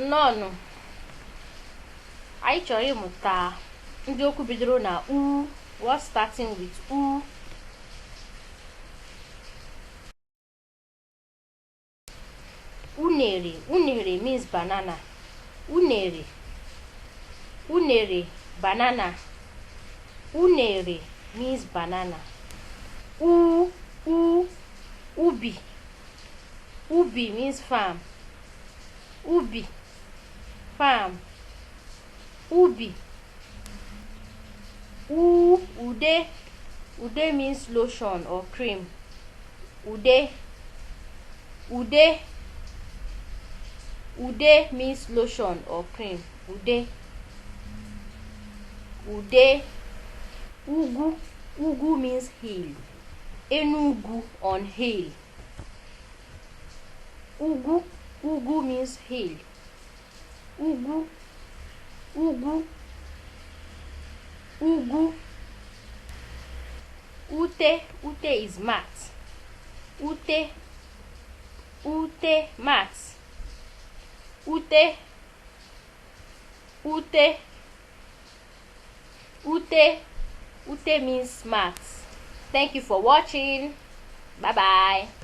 Nnọọnụ, anyị chọrọ ịmụta ndị okwu bidoro na u. What's starting with u? Unere. Unere means banana. Unere. Unere, banana. Unere means banana. Ubi. Ubi means farm. Ubi, farm. Ubi. Ude. Ude means lotion or cream. Ude. Ude. Ude means lotion or cream. Ude. Ude. Ugu. Ugu means hill. Enugu, on hill. Ugu. Ugu means hill. Ugu. Ugu. Ugu. Ute. Ute is mat. Ute. Ute, mat. Ute. Ute. Ute. Ute means mat. Thank you for watching. Bye bye.